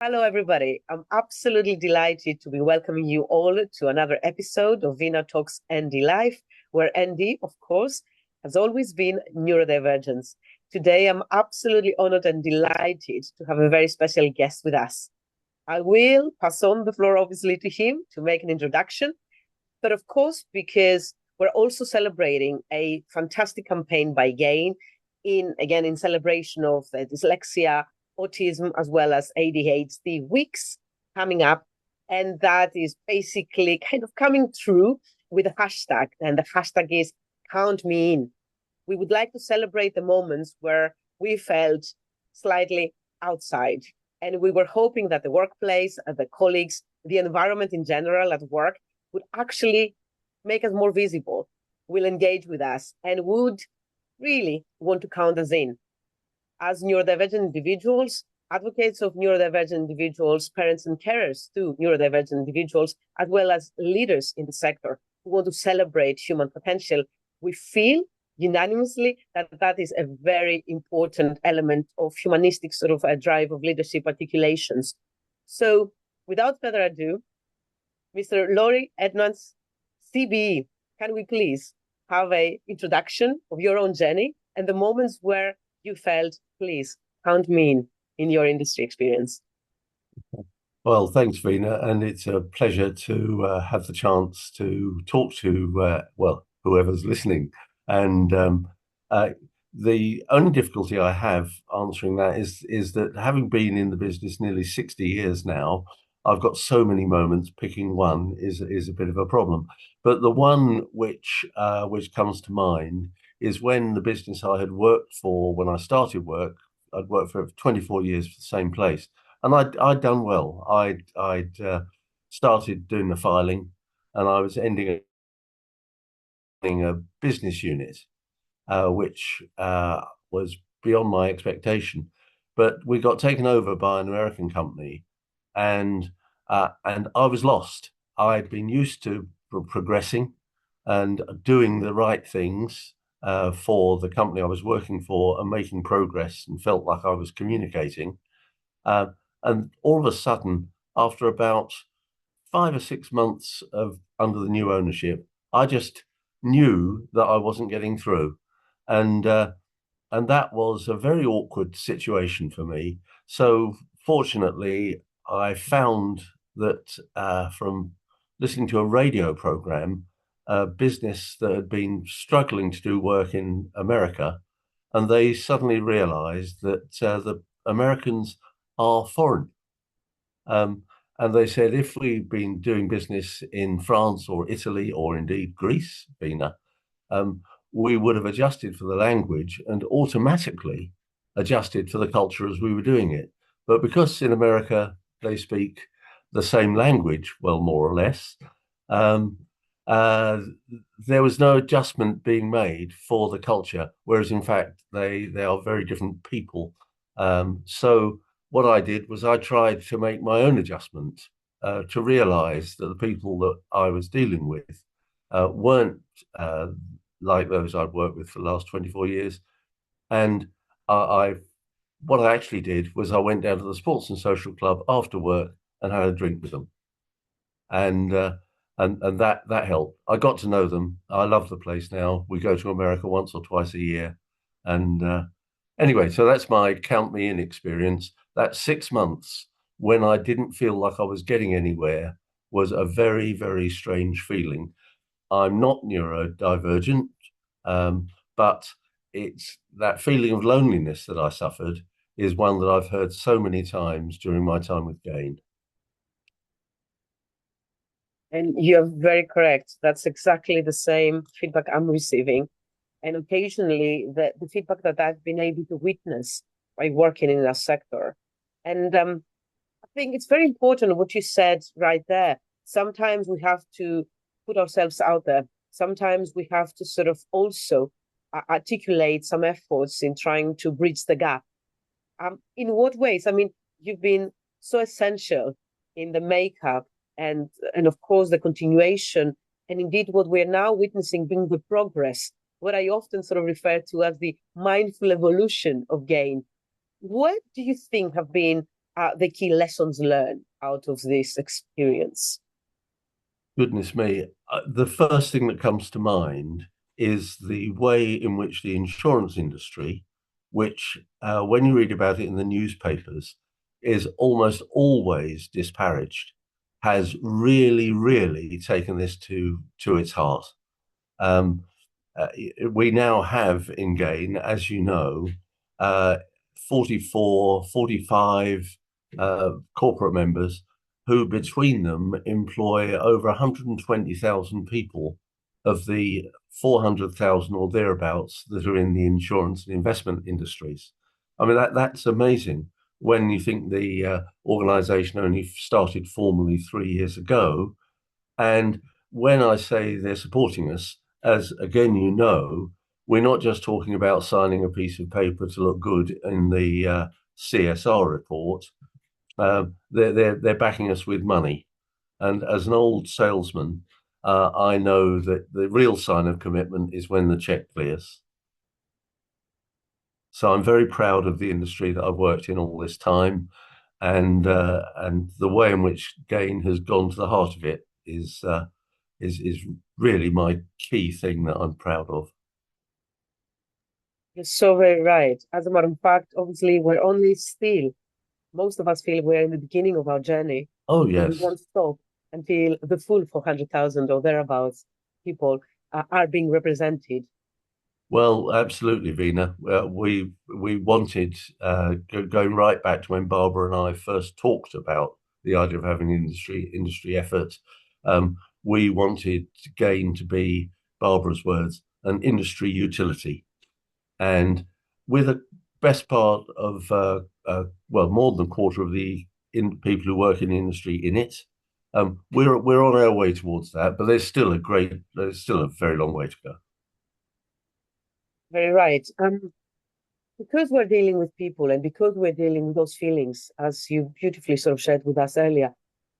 Hello, everybody. I'm absolutely delighted to be welcoming you all to another episode of Vina Talks ND Life, where ND, of course, has always been neurodivergence. Today, I'm absolutely honored and delighted to have a very special guest with us. I will pass on the floor, obviously, to him to make an introduction. But of course, because we're also celebrating a fantastic campaign by GAIN in celebration of the dyslexia, autism, as well as ADHD weeks coming up. And that is basically kind of coming through with a hashtag. And the hashtag is Count Me In. We would like to celebrate the moments where we felt slightly outside. And we were hoping that the workplace, the colleagues, the environment in general at work would actually make us more visible, will engage with us, and would really want to count us in. As neurodivergent individuals, advocates of neurodivergent individuals, parents and carers to neurodivergent individuals, as well as leaders in the sector who want to celebrate human potential, we feel unanimously that that is a very important element of humanistic sort of a drive of leadership articulations. So without further ado, Mr. Laurie Edmans CBE, can we please have an introduction of your own journey and the moments where you felt, please count me in your industry experience? Well, thanks, Vina, and it's a pleasure to have the chance to talk to whoever's listening. And the only difficulty I have answering that is that having been in the business nearly 60 years now, I've got so many moments. Picking one is a bit of a problem. But the one which comes to mind is when the business I had worked for when I started work. I'd worked for 24 years for the same place, and I'd done well. I'd started doing the filing, and I was ending a business unit, which was beyond my expectation. But we got taken over by an American company, and I was lost. I'd been used to progressing and doing the right things for the company I was working for and making progress, and felt like I was communicating. And all of a sudden, after about 5 or 6 months of under the new ownership, I just knew that I wasn't getting through, and that was a very awkward situation for me. So fortunately, I found that from listening to a radio program, a business that had been struggling to do work in America, and they suddenly realized that the Americans are foreign. And they said, if we've been doing business in France or Italy or indeed Greece, Vina, we would have adjusted for the language and automatically adjusted for the culture as we were doing it. But because in America they speak the same language, well, more or less, there was no adjustment being made for the culture, whereas in fact they are very different people. So what I did was I tried to make my own adjustment to realize that the people that I was dealing with weren't like those I'd worked with for the last 24 years. And what I actually did was I went down to the Sports and Social Club after work and had a drink with them. And that helped. I got to know them. I love the place now. We go to America once or twice a year. And anyway, so that's my count me in experience. That 6 months when I didn't feel like I was getting anywhere was a very, very strange feeling. I'm not neurodivergent, but it's that feeling of loneliness that I suffered is one that I've heard so many times during my time with GAIN. And you're very correct. That's exactly the same feedback I'm receiving. And occasionally the feedback that I've been able to witness by working in that sector. And I think it's very important what you said right there. Sometimes we have to put ourselves out there. Sometimes we have to sort of also articulate some efforts in trying to bridge the gap. In what ways? I mean, you've been so essential in the makeup and of course the continuation, and indeed what we're now witnessing being the progress, what I often sort of refer to as the mindful evolution of GAIN. What do you think have been are the key lessons learned out of this experience? Goodness me. The first thing that comes to mind is the way in which the insurance industry, which, when you read about it in the newspapers, is almost always disparaged, has really, really taken this to its heart. Um, uh, we now have in Gain, as you know, uh, 44, 45 corporate members who between them employ over 120,000 people of the 400,000 or thereabouts that are in the insurance and investment industries. I mean, that's amazing when you think the organization only started formally 3 years ago. And when I say they're supporting us, as again, you know, we're not just talking about signing a piece of paper to look good in the CSR report. They're backing us with money. And as an old salesman, I know that the real sign of commitment is when the check clears. So I'm very proud of the industry that I've worked in all this time, and the way in which Gain has gone to the heart of it is really my key thing that I'm proud of. You're so very right. As a matter of fact, obviously, we're only still, most of us feel we're in the beginning of our journey, Oh and we yes. won't stop until the full 400,000 or thereabouts people are being represented. Well, absolutely, Vina. We wanted going right back to when Barbara and I first talked about the idea of having industry effort. We wanted Gain to be, Barbara's words, an industry utility, and with a best part of well, more than a quarter of the people who work in the industry in it. We're on our way towards that, but there's still a very long way to go. Very right. Because we're dealing with people and because we're dealing with those feelings, as you beautifully sort of shared with us earlier,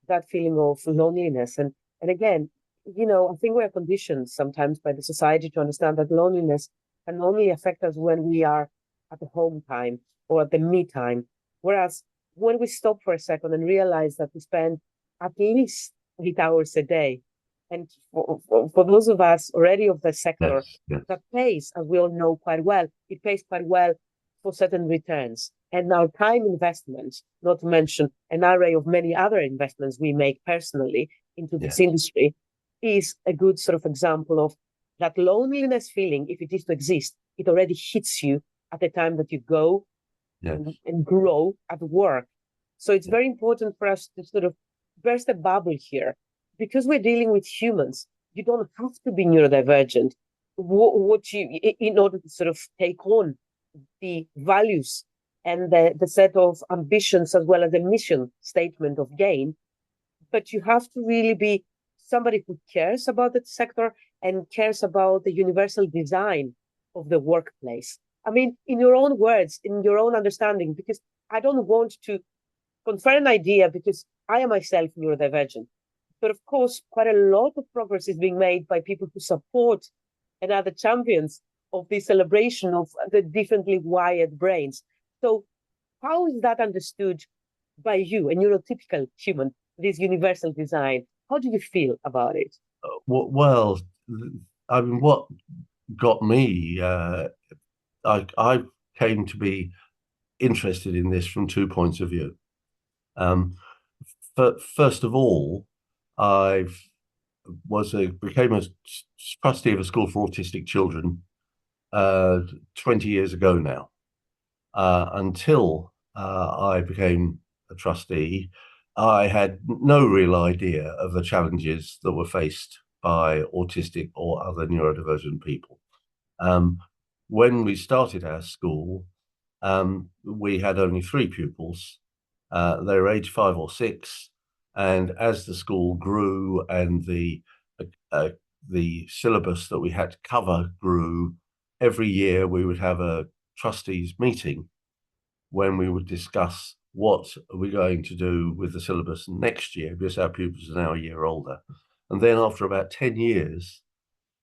that feeling of loneliness. And again, I think we're conditioned sometimes by the society to understand that loneliness can only affect us when we are at the home time or at the me time. Whereas when we stop for a second and realize that we spend at least 8 hours a day, and for those of us already of the sector, Yes, yes. that pays, as we all know quite well, it pays quite well for certain returns. And our time investments, not to mention an array of many other investments we make personally into this Yes, industry, is a good sort of example of that loneliness feeling. If it is to exist, it already hits you at the time that you go yes, and grow at work. So it's yes, very important for us to sort of burst a bubble here. Because we're dealing with humans, you don't have to be neurodivergent. In order to sort of take on the values and the set of ambitions as well as the mission statement of Gain, but you have to really be somebody who cares about the sector and cares about the universal design of the workplace. I mean, in your own words, in your own understanding, because I don't want to confer an idea because I am myself neurodivergent. But of course, quite a lot of progress is being made by people who support and are the champions of the celebration of the differently wired brains. So, how is that understood by you, a neurotypical human, this universal design? How do you feel about it? well, I mean, what got me, I came to be interested in this from 2 points of view. Um, First of all, I became a trustee of a school for autistic children 20 years ago now. Until I became a trustee, I had no real idea of the challenges that were faced by autistic or other neurodivergent people. Um, when we started our school, we had only 3 pupils. They were age 5 or 6, and as the school grew and uh, the syllabus that we had to cover grew, every year we would have a trustees meeting when we would discuss what are we going to do with the syllabus next year because our pupils are now a year older. And then after about 10 years,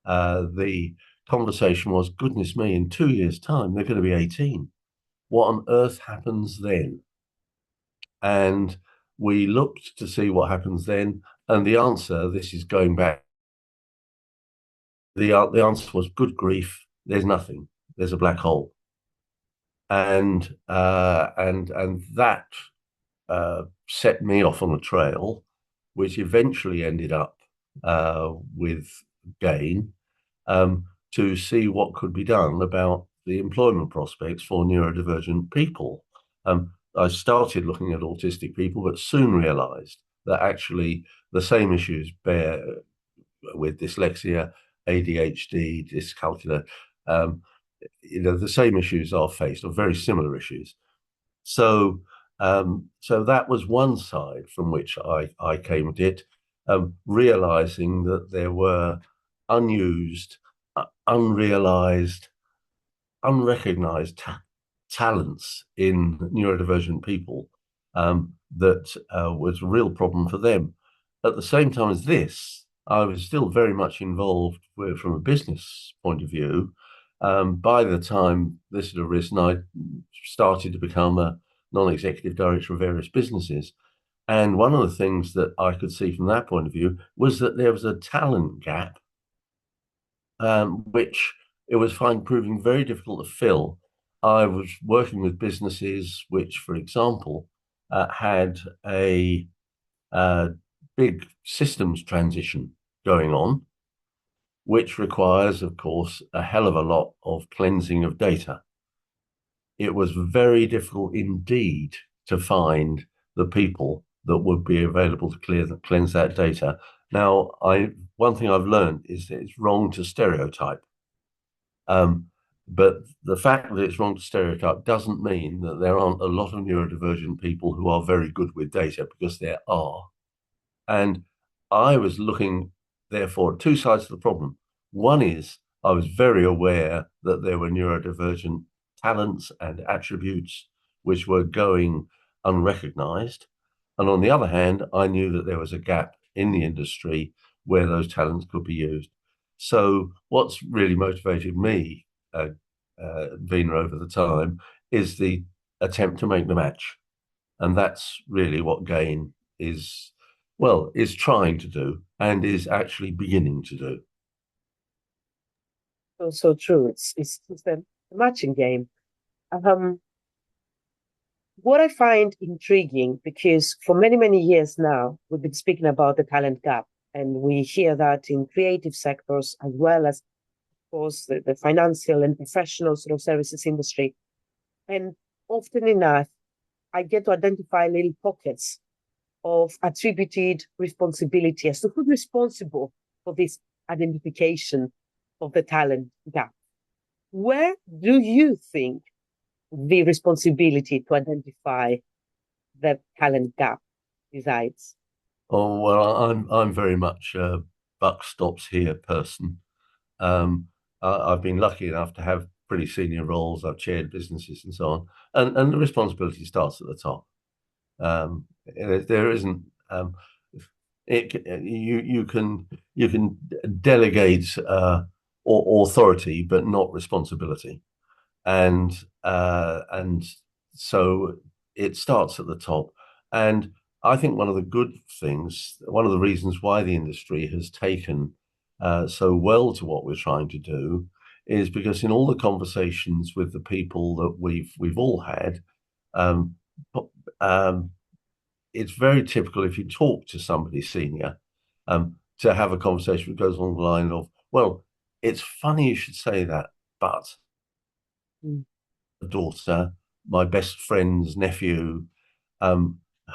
the conversation was, goodness me, in 2 years' time, they're going to be 18. What on earth happens then? And we looked to see what happens then. And the answer, this is going back, the answer was, good grief, there's nothing. There's a black hole. And that set me off on a trail, which eventually ended up with GAIN, to see what could be done about the employment prospects for neurodivergent people. I started looking at autistic people, but soon realized that actually the same issues bear with dyslexia, ADHD, dyscalculia. The same issues are faced, or very similar issues. So that was one side from which I came at it, realizing that there were unused, unrealized, unrecognized talents in neurodivergent people, that was a real problem for them. At the same time as this, I was still very much involved from a business point of view. By the time this had arisen, I started to become a non-executive director of various businesses. And one of the things that I could see from that point of view was that there was a talent gap, which it was proving very difficult to fill. I was working with businesses which, for example, had a big systems transition going on, which requires, of course, a hell of a lot of cleansing of data. It was very difficult indeed to find the people that would be available to cleanse that data. Now, one thing I've learned is that it's wrong to stereotype. But the fact that it's wrong to stereotype doesn't mean that there aren't a lot of neurodivergent people who are very good with data, because there are. And I was looking, therefore, at two sides of the problem. One is I was very aware that there were neurodivergent talents and attributes which were going unrecognized. And on the other hand, I knew that there was a gap in the industry where those talents could be used. So what's really motivated me, Vina, over the time, is the attempt to make the match. And that's really what GAIN is trying to do and is actually beginning to do. So true. It's the matching game. What I find intriguing, because for many, many years now, we've been speaking about the talent gap, and we hear that in creative sectors as well as, of course, the financial and professional sort of services industry. And often enough, I get to identify little pockets of attributed responsibility as to who's responsible for this identification of the talent gap. Where do you think the responsibility to identify the talent gap resides? Oh, well, I'm very much a buck stops here person. I've been lucky enough to have pretty senior roles. I've chaired businesses and so on, and the responsibility starts at the top. There isn't you can delegate authority, but not responsibility, and so it starts at the top. And I think one of the reasons why the industry has taken so well to what we're trying to do is because in all the conversations with the people that we've all had, um, it's very typical if you talk to somebody senior, to have a conversation that goes along the line of, well, it's funny you should say that, but daughter, my best friend's nephew,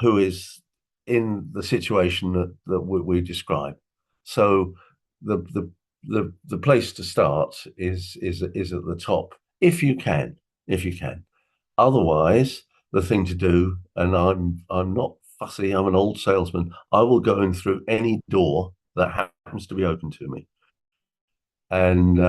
who is in the situation that we describe. So the place to start is at the top, if you can. Otherwise, the thing to do, and I'm not fussy, I'm an old salesman, I will go in through any door that happens to be open to me. And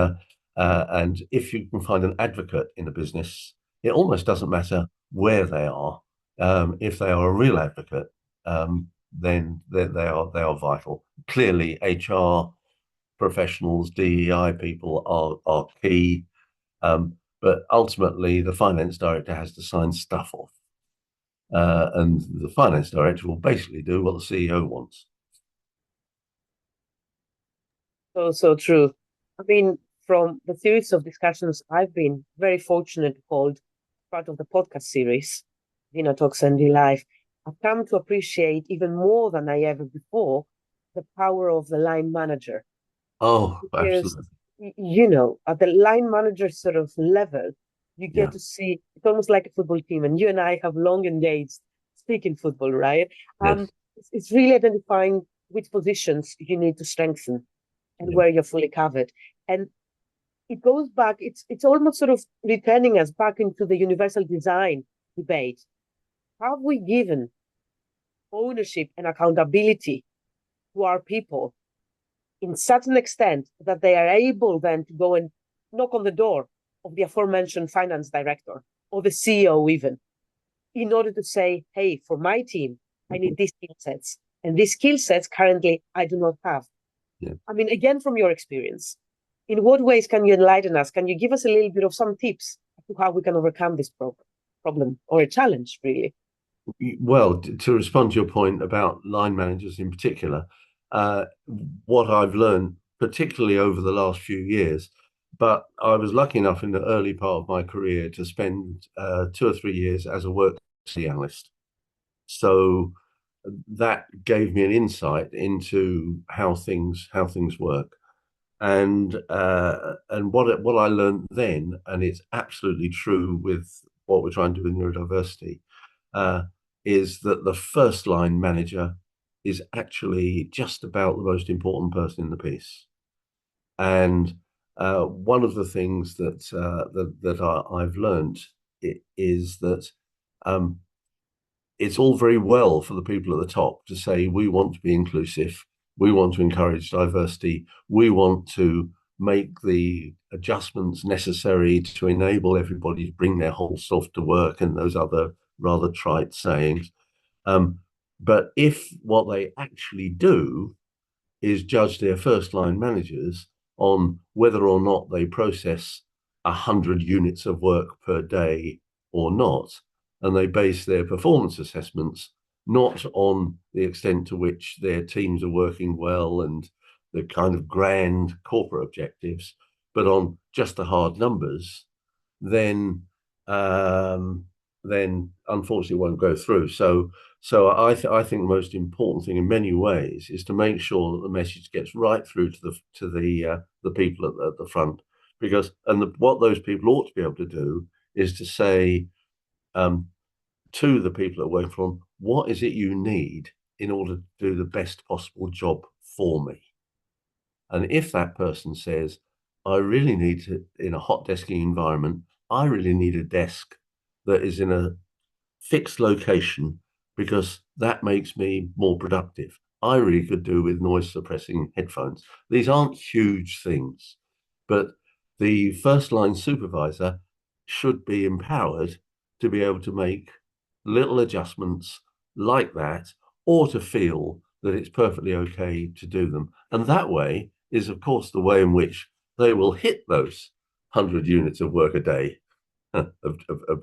if you can find an advocate in a business, it almost doesn't matter where they are. If they are a real advocate, then they are vital. Clearly, HR professionals, DEI people are key, but ultimately the finance director has to sign stuff off. and the finance director will basically do what the CEO wants. So true. I mean, from the series of discussions I've been very fortunate to hold part of the podcast series, Vina Talks ND Life, I've come to appreciate even more than I ever before the power of the line manager. Oh, Because, absolutely. at the line manager sort of level, you Yeah, get to see it's almost like a football team, and you and I have long engaged speaking football, right? yes, It's really identifying which positions you need to strengthen and yeah, where you're fully covered. And it goes back, it's almost sort of returning us back into the universal design debate. Have we given ownership and accountability to our people in such an extent that they are able then to go and knock on the door of the aforementioned finance director or the CEO even, in order to say, hey, for my team, I need these skill sets. And these skill sets currently I do not have. yeah. I mean, again, from your experience, in what ways can you enlighten us? Can you give us a little bit of some tips to how we can overcome this problem or a challenge, really? Well, to respond to your point about line managers in particular, uh, what I've learned, particularly over the last few years, but I was lucky enough in the early part of my career to spend 2 or 3 years as a work analyst. So that gave me an insight into how things work. And what I learned then, and it's absolutely true with what we're trying to do with neurodiversity, uh, is that the first line manager is actually just about the most important person in the piece. And one of the things that I've learned is that um, it's all very well for the people at the top to say we want to be inclusive, we want to encourage diversity, we want to make the adjustments necessary to enable everybody to bring their whole self to work and those other rather trite sayings. But if what they actually do is judge their first line managers on whether or not they process 100 units of work per day or not, and they base their performance assessments not on the extent to which their teams are working well and the kind of grand corporate objectives, but on just the hard numbers, then then unfortunately it won't go through. So I think the most important thing in many ways is to make sure that the message gets right through to the people at the front, because what those people ought to be able to do is to say um, to the people that work for them, what is it you need in order to do the best possible job for me? And if that person says, I really need to, in a hot desking environment, I really need a desk that is in a fixed location because that makes me more productive. I really could do with noise suppressing headphones. These aren't huge things, but the first line supervisor should be empowered to be able to make little adjustments like that, or to feel that it's perfectly okay to do them. And that way is, of course, the way in which they will hit those 100 units of work a day of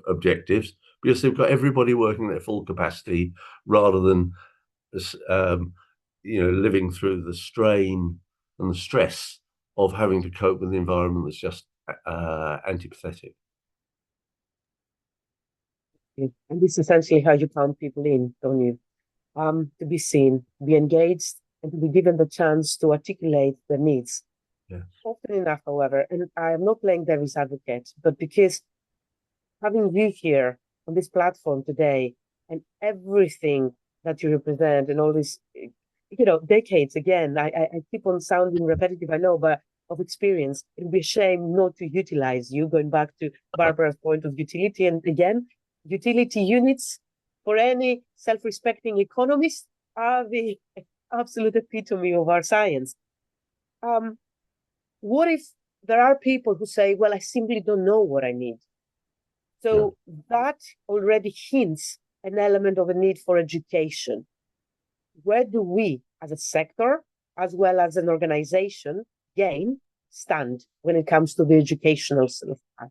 objectives, because they've got everybody working at their full capacity rather than um, living through the strain and the stress of having to cope with an environment that's just antipathetic. And this is essentially how you count people in, don't you? To be seen, be engaged, and to be given the chance to articulate their needs. Yeah. Often enough, however, and I am not playing devil's advocate, but because having you here on this platform today and everything that you represent and all these, decades again, I keep on sounding repetitive, I know, but of experience, it would be a shame not to utilize you, going back to Barbara's point of utility. And again, utility units for any self-respecting economist are the absolute epitome of our science. What if there are people who say, well, I simply don't know what I need? So that already hints an element of a need for education. Where do we, as a sector, as well as an organization, stand when it comes to the educational sort of part?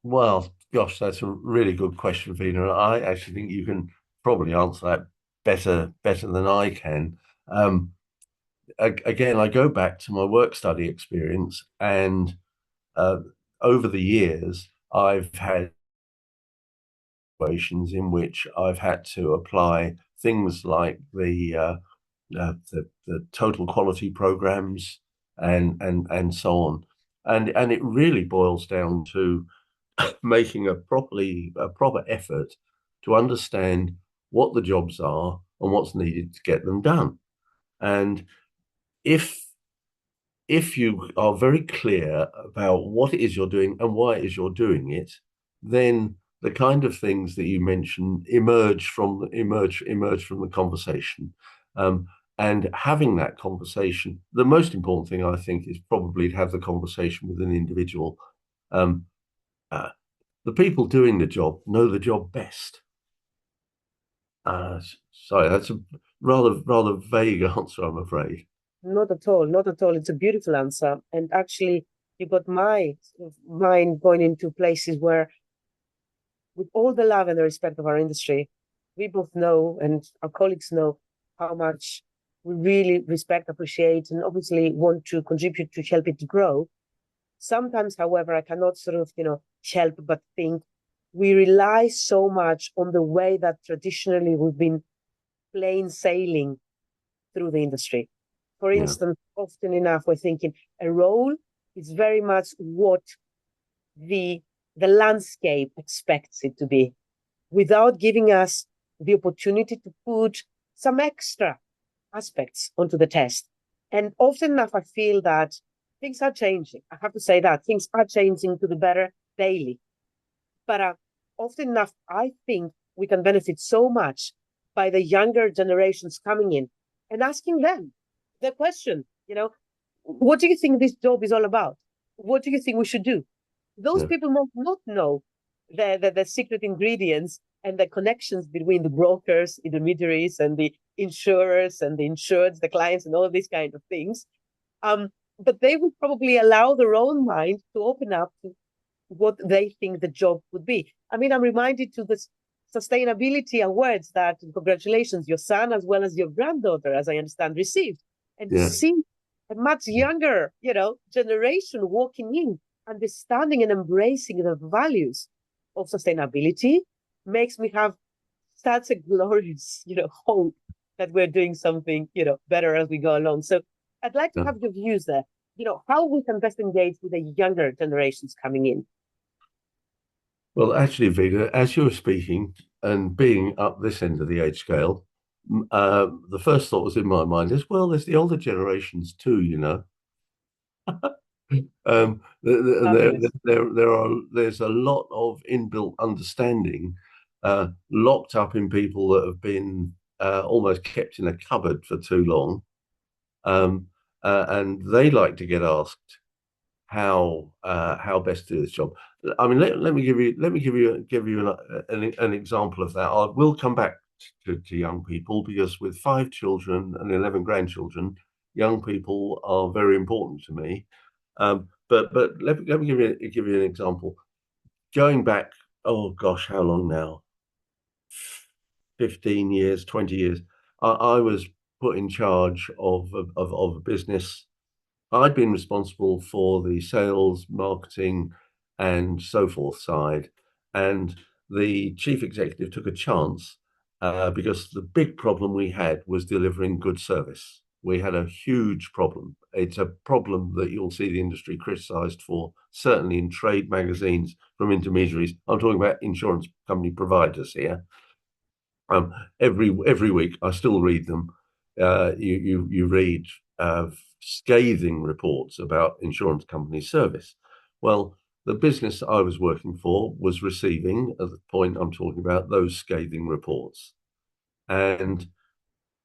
Well, Gosh, that's a really good question, Vina. And I actually think you can probably answer that better than I can. Um, Again, I go back to my work study experience, and uh, over the years, I've had situations in which I've had to apply things like the total quality programs and so on, and it really boils down to making a proper effort to understand what the jobs are and what's needed to get them done. And if if you are very clear about what it is you're doing and why it is you're doing it, then the kind of things that you mentioned emerge from the conversation. Um, and having that conversation, the most important thing I think is probably to have the conversation with an individual. Um, uh, the people doing the job know the job best. Uh, Sorry, that's a rather vague answer, I'm afraid. Not at all, not at all. It's a beautiful answer. And actually, you got my mind going into places where, with all the love and the respect of our industry, we both know and our colleagues know how much we really respect, appreciate, and obviously want to contribute to help it grow. Sometimes, however, I cannot sort of, help but think we rely so much on the way that traditionally we've been plain sailing through the industry. For Yeah, instance, often enough, we're thinking a role is very much what the the landscape expects it to be, without giving us the opportunity to put some extra aspects onto the test. And often enough, I feel that things are changing. I have to say that things are changing to the better daily. But often enough, I think we can benefit so much by the younger generations coming in and asking them the question, what do you think this job is all about? What do you think we should do? Those yeah, people might not know the secret ingredients and the connections between the brokers, intermediaries, and the insurers and the insureds, the clients, and all of these kind of things. But they would probably allow their own mind to open up to what they think the job would be. I mean, I'm reminded to this sustainability awards that, congratulations, your son as well as your granddaughter, as I understand, received. And to yeah. see a much younger, generation walking in, understanding and embracing the values of sustainability makes me have such a glorious, hope that we're doing something, better as we go along. So I'd like to Yeah. have your views there. How we can best engage with the younger generations coming in. Well, actually, Vida, as you were speaking and being up this end of the age scale, the first thought was in my mind is, well, there's the older generations too, you know. Fabulous. There's a lot of inbuilt understanding locked up in people that have been almost kept in a cupboard for too long, um, and they like to get asked how best to do this job. I mean, let me give you an example of that. I will come back to young people because with 5 children and 11 grandchildren, young people are very important to me. But let me give you an example. Going back, oh gosh, how long now? 15 years, 20 years. I was put in charge of a business. I'd been responsible for the sales, marketing, and so forth side. And the chief executive took a chance because the big problem we had was delivering good service. We had a huge problem. It's a problem that you'll see the industry criticized for, certainly in trade magazines from intermediaries. I'm talking about insurance company providers here. Every week, I still read them. You read scathing reports about insurance company service. Well, the business I was working for was receiving, at the point I'm talking about, those scathing reports, and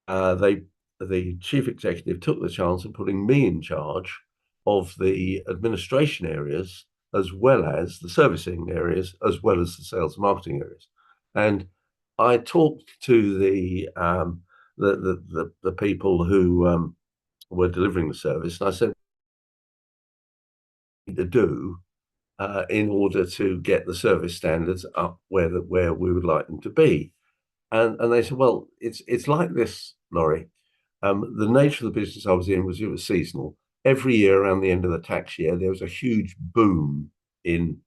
they the chief executive took the chance of putting me in charge of the administration areas as well as the servicing areas as well as the sales and marketing areas, and I talked to the people who were delivering the service, and I said, "What to do in order to get the service standards up where we would like them to be. And they said, well, it's like this, Laurie. The nature of the business I was in was it was seasonal. Every year around the end of the tax year, there was a huge boom in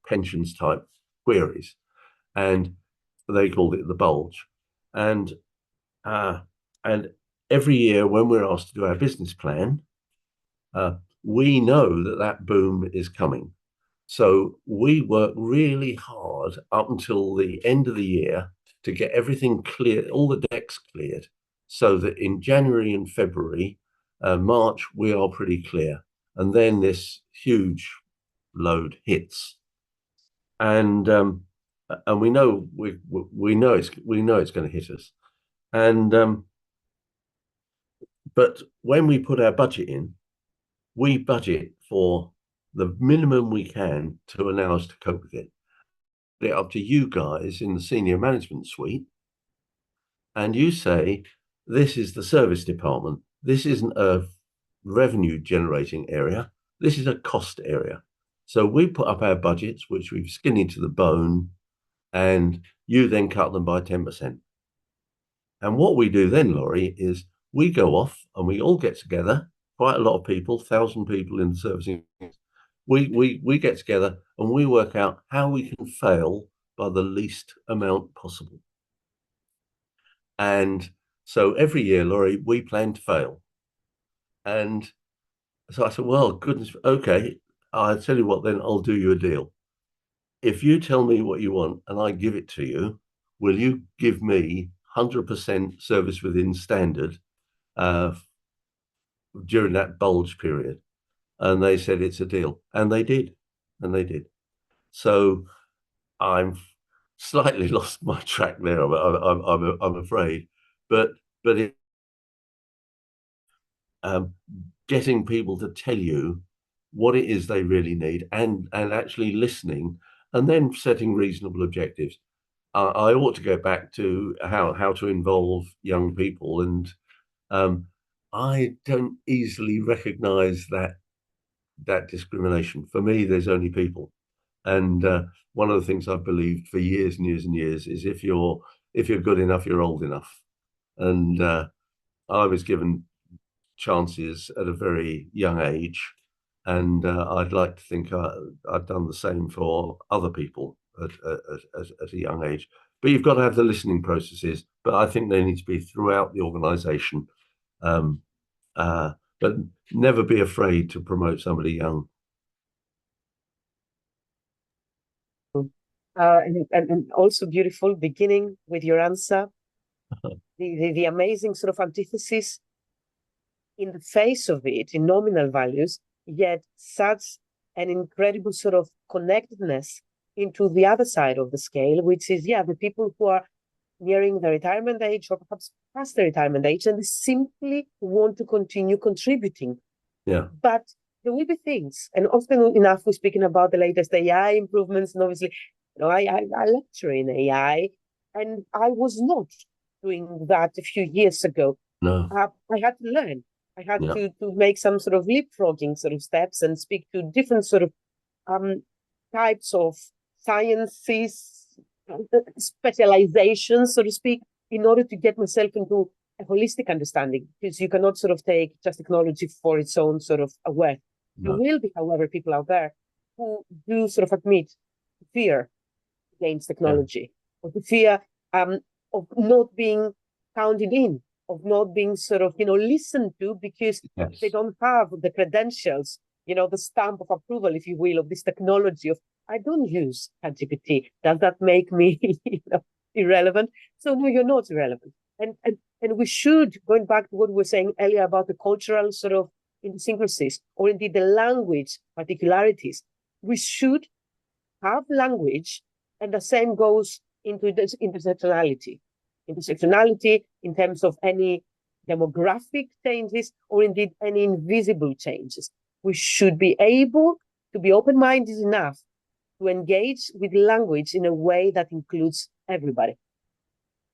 pensions type queries, and they called it the bulge. And uh, and every year when we're asked to do our business plan, we know that that boom is coming. So we work really hard up until the end of the year to get everything clear, all the decks cleared, so that in January and February, March, we are pretty clear. And then this huge load hits. And we know it's going to hit us. And but when we put our budget in, we budget for the minimum we can to allow us to cope with it. Put it up to you guys in the senior management suite, and you say, this is the service department. This isn't a revenue generating area. This is a cost area. So we put up our budgets, which we've skinned to the bone, and you then cut them by 10%. And what we do then, Laurie, is we go off and we all get together, quite a lot of people, 1,000 people in the servicing. We get together and we work out how we can fail by the least amount possible. And so every year, Laurie, we plan to fail. And so I said, well, goodness, okay, I'll tell you what, then I'll do you a deal. If you tell me what you want and I give it to you, will you give me 100% service within standard during that bulge period? And they said it's a deal, and they did. So I'm slightly lost my track there. I'm afraid, but it, getting people to tell you what it is they really need, and actually listening, and then setting reasonable objectives. I ought to go back to how to involve young people, and I don't easily recognise that discrimination. For me, there's only people, and one of the things I've believed for years and years and years is if you're good enough, you're old enough. And I was given chances at a very young age, and I'd like to think I've done the same for other people at a young age. But you've got to have the listening processes, but I think they need to be throughout the organisation. But never be afraid to promote somebody young. And also beautiful beginning with your answer. The amazing sort of antithesis in the face of it, in nominal values, yet such an incredible sort of connectedness into the other side of the scale, which is, the people who are nearing the retirement age or perhaps past the retirement age, and they simply want to continue contributing. Yeah. But there will be things, and often enough we're speaking about the latest AI improvements, and obviously, I lecture in AI, and I was not doing that a few years ago. No. I had to learn. I had to make some sort of leapfrogging sort of steps and speak to different sort of types of sciences, specializations, so to speak, in order to get myself into a holistic understanding, because you cannot sort of take just technology for its own sort of aware. No. There will be, however, people out there who do sort of admit fear against technology, or the fear of not being counted in, of not being sort of, listened to, because they don't have the credentials, the stamp of approval, if you will, of this technology of, I don't use ChatGPT. Does that make me irrelevant? So no, you're not irrelevant. And we should, going back to what we were saying earlier about the cultural sort of idiosyncrasies, or indeed the language particularities, we should have language, and the same goes into this intersectionality. Intersectionality in terms of any demographic changes, or indeed any invisible changes. We should be able to be open-minded enough to engage with language in a way that includes everybody.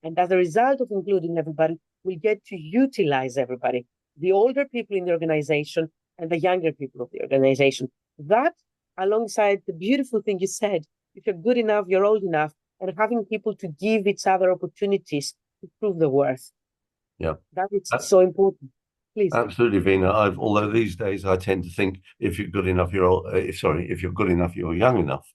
And as a result of including everybody, we get to utilize everybody, the older people in the organization and the younger people of the organization. That, alongside the beautiful thing you said, if you're good enough, you're old enough, and having people to give each other opportunities to prove their worth. Yeah. That is so important. Please. Absolutely, Vina. Although these days I tend to think if you're good enough, you're if you're good enough, you're young enough.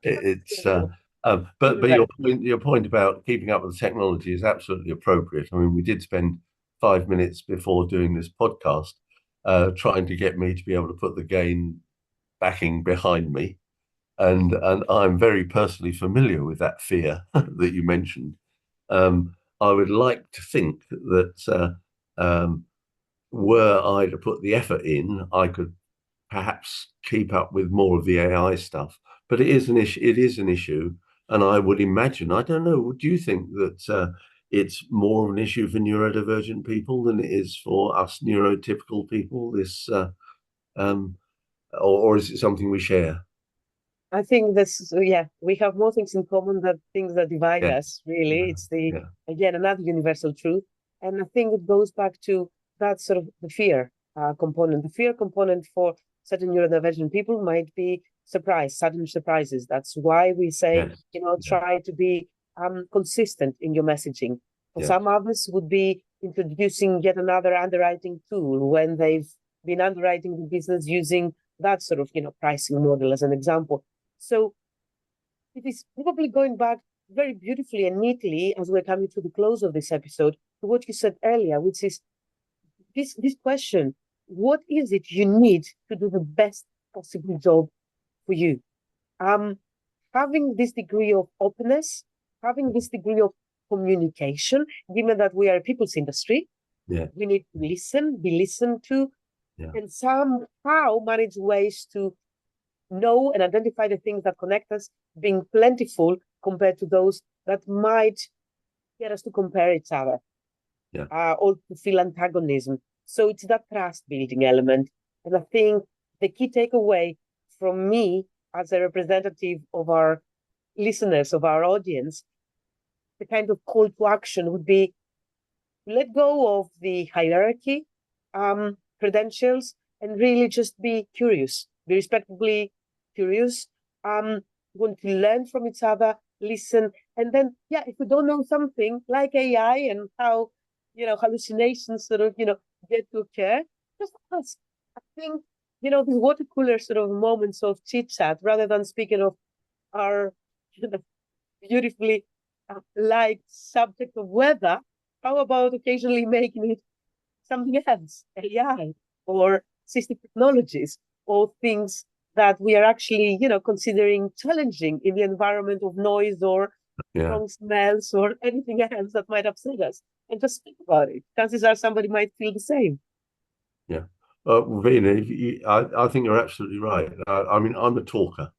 It's but Right. your point about keeping up with the technology is absolutely appropriate. I mean, we did spend 5 minutes before doing this podcast trying to get me to be able to put the gain backing behind me, and I'm very personally familiar with that fear that you mentioned. I would like to think that were I to put the effort in, I could perhaps keep up with more of the AI stuff. But it is an issue. It is an issue, and I would imagine. I don't know. Do you think that it's more of an issue for neurodivergent people than it is for us neurotypical people? Um, or is it something we share? I think this, yeah, we have more things in common than things that divide Yeah, us, really. yeah, It's the, yeah, again, another universal truth. And I think it goes back to that sort of the fear component. The fear component for certain neurodivergent people might be surprise, sudden surprises. That's why we say, yes, yeah, try to be consistent in your messaging. For yes, some others would be introducing yet another underwriting tool when they've been underwriting the business using that sort of, pricing model as an example. So it is probably going back very beautifully and neatly as we're coming to the close of this episode to what you said earlier, which is this question: what is it you need to do the best possible job for you? Um, Having this degree of openness, having this degree of communication, given that we are a people's industry, yeah, we need to listen, be listened to, yeah, and somehow manage ways to know and identify the things that connect us, being plentiful compared to those that might get us to compare each other yeah, or to feel antagonism. So it's that trust building element. And I think the key takeaway from me as a representative of our listeners, of our audience, the kind of call to action would be let go of the hierarchy, credentials, and really just be curious, be respectfully curious, want to learn from each other, listen, and then, yeah, if we don't know something like AI and how, hallucinations sort of, get to occur, just ask. I think, these water cooler sort of moments of chit chat rather than speaking of our beautifully liked subject of weather, how about occasionally making it something else, AI or assistive technologies, or things that we are actually, considering challenging in the environment of noise or yeah, strong smells or anything else that might upset us, and just speak about it. Chances are somebody might feel the same. yeah. Vina, I think you're absolutely right. I mean, I'm a talker.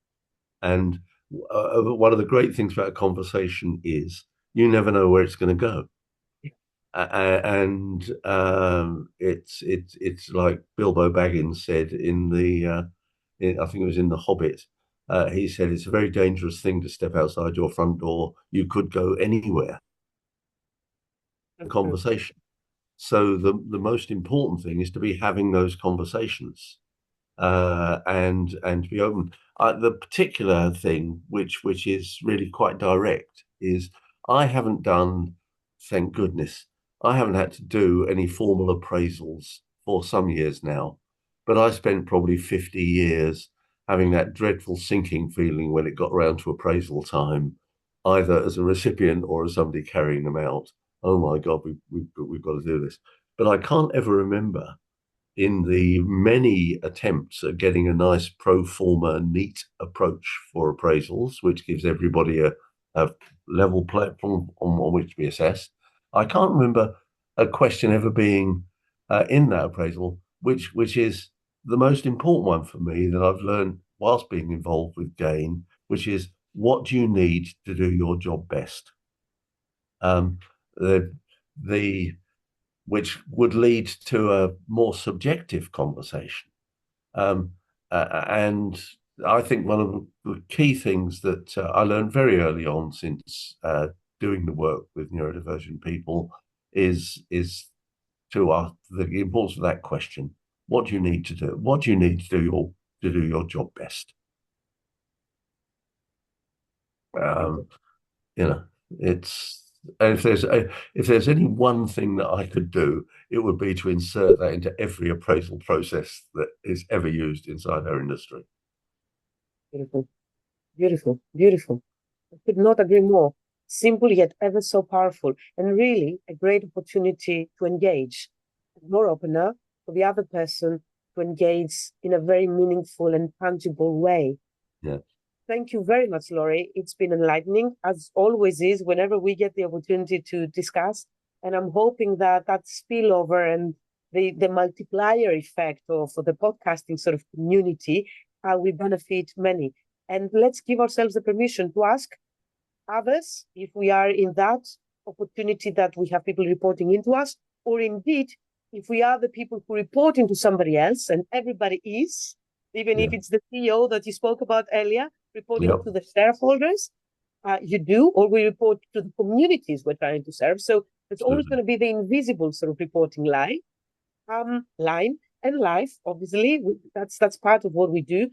And one of the great things about a conversation is you never know where it's going to go. And it's like Bilbo Baggins said I think it was in The Hobbit. He said it's a very dangerous thing to step outside your front door. You could go anywhere. The That's true. conversation. So the most important thing is to be having those conversations and to be open. The particular thing, which is really quite direct, is I haven't done, thank goodness, I haven't had to do any formal appraisals for some years now, but I spent probably 50 years having that dreadful sinking feeling when it got around to appraisal time, either as a recipient or as somebody carrying them out. Oh my God, we've got to do this. But I can't ever remember in the many attempts at getting a nice pro forma, neat approach for appraisals, which gives everybody a level platform on which to be assessed. I can't remember a question ever being in that appraisal, which is the most important one for me that I've learned whilst being involved with GAIN, which is what do you need to do your job best? Um, the the which would lead to a more subjective conversation. And I think one of the key things that I learned very early on since doing the work with neurodivergent people is to ask the importance of that question: what do you need to do? What do you need to do your job best? Um, you know, it's and if there's any one thing that I could do, it would be to insert that into every appraisal process that is ever used inside our industry. Beautiful, beautiful, beautiful. I could not agree more. Simple yet ever so powerful, and really a great opportunity to engage. More opener for the other person to engage in a very meaningful and tangible way. Yeah. Thank you very much, Laurie. It's been enlightening, as always is, whenever we get the opportunity to discuss. And I'm hoping that that spillover and the multiplier effect of the podcasting sort of community will benefit many. And let's give ourselves the permission to ask others if we are in that opportunity that we have people reporting into us, or indeed, if we are the people who report into somebody else, and everybody is, even if it's the CEO that you spoke about earlier, reporting to the shareholders, you do, or we report to the communities we're trying to serve. So it's always going to be the invisible sort of reporting line and life, obviously. That's part of what we do.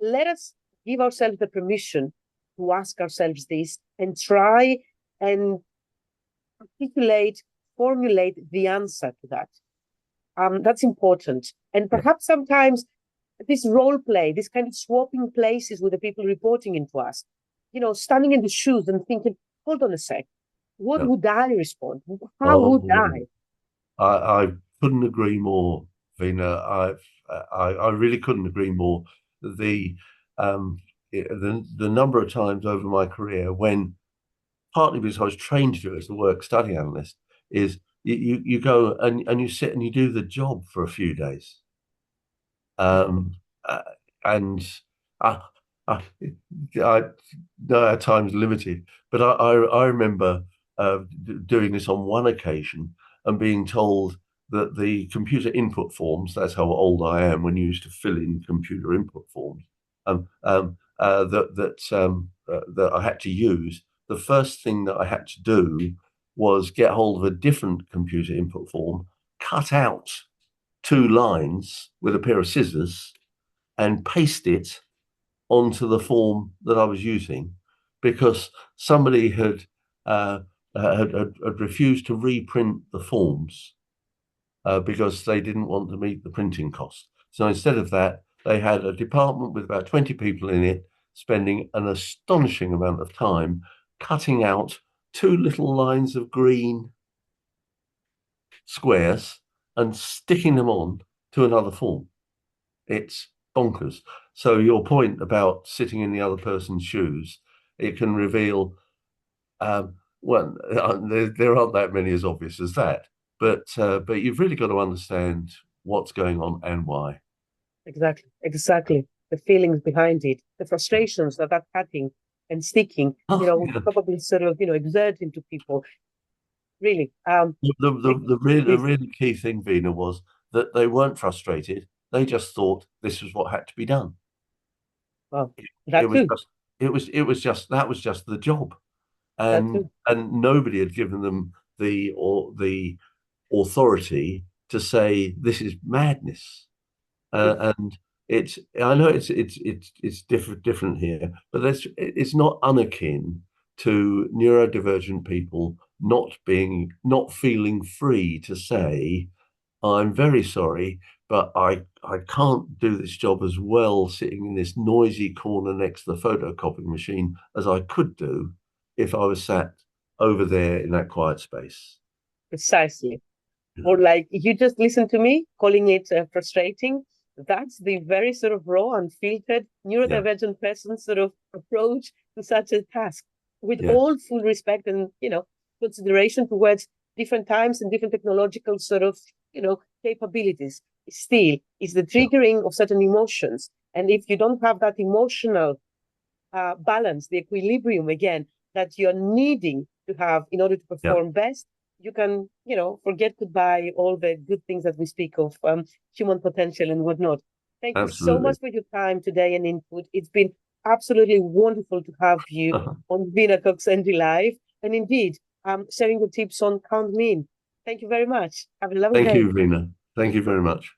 Let us give ourselves the permission to ask ourselves this and try and articulate, formulate the answer to that. That's important. And perhaps sometimes this role play, this kind of swapping places with the people reporting into us, standing in the shoes and thinking, hold on a sec, what would I respond? How would I couldn't agree more, Vina. I really couldn't agree more. The the number of times over my career when, partly because I was trained to do it as a work study analyst, is you go and you sit and you do the job for a few days. And I, I, I know our time's limited, but I remember doing this on one occasion and being told that the computer input forms, that's how old I am, when you used to fill in computer input forms, that I had to use, the first thing that I had to do was get hold of a different computer input form, cut out 2 lines with a pair of scissors, and paste it onto the form that I was using, because somebody had refused to reprint the forms because they didn't want to meet the printing cost. So instead of that, they had a department with about 20 people in it spending an astonishing amount of time cutting out 2 little lines of green squares and sticking them on to another form. It's bonkers. So your point about sitting in the other person's shoes, it can reveal, well, there aren't that many as obvious as that, but you've really got to understand what's going on and why. Exactly. The feelings behind it, the frustrations that cutting and sticking, would probably sort of, exert into people. Really. The really key thing, Vina, was that they weren't frustrated. They just thought this was what had to be done. Well, It was just that was just the job, and nobody had given them the authority to say this is madness. And I know it's different here, but it's not unakin to neurodivergent people not feeling free to say, I'm very sorry, but I can't do this job as well sitting in this noisy corner next to the photocopying machine as I could do if I was sat over there in that quiet space. Precisely. Or like, you just listen to me calling it frustrating. That's the very sort of raw, unfiltered, neurodivergent person sort of approach to such a task, with all full respect and, consideration towards different times and different technological sort of, capabilities. Still, is the triggering of certain emotions. And if you don't have that emotional balance, the equilibrium, again, that you're needing to have in order to perform best, you can, forget goodbye all the good things that we speak of, human potential and whatnot. Thank you so much for your time today and input. It's been absolutely wonderful to have you on Vina Talks ND Life, and indeed, sharing your tips on Count Me In. Thank you very much. Have a lovely day. Thank you, Vina. Thank you very much.